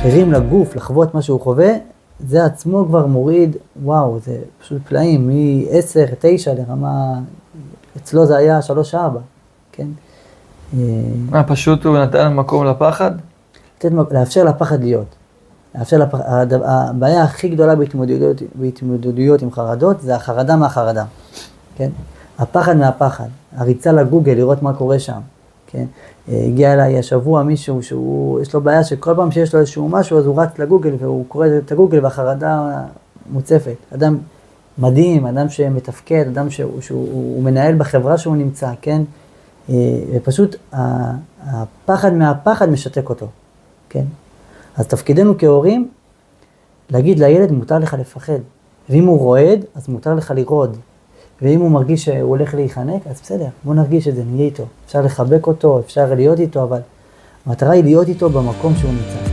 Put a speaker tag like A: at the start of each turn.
A: הרים לגוף, לחוות מה שהוא חווה, זה עצמו כבר מוריד, וואו, זה פשוט פלאים, מ-10, 9 לרמה, אצלו זה היה 3, 4, כן?
B: פשוט הוא נתן מקום לפחד?
A: לאפשר לפחד להיות. הבעיה הכי גדולה בהתמודדויות עם חרדות, זה החרדה מהחרדה, כן? הפחד מהפחד, הריצה לגוגל, לראות מה קורה שם, כן? הגיע אליי השבוע מישהו יש לו בעיה שכל פעם שיש לו איזשהו משהו, אז הוא רץ לגוגל והוא קורא את הגוגל והחרדה מוצפת. אדם מדהים, אדם שמתפקד, אדם שהוא מנהל בחברה שהוא נמצא, כן? ופשוט הפחד מהפחד משתק אותו, כן? אז תפקידנו כהורים, להגיד לילד מותר לך לפחד, ואם הוא רועד, אז מותר לך לרעוד. ואם הוא מרגיש שהוא הולך להיחנק, אז בסדר, בוא נרגיש את זה, נהיה איתו. אפשר לחבק אותו, אפשר להיות איתו, אבל המטרה היא להיות איתו במקום שהוא נמצא.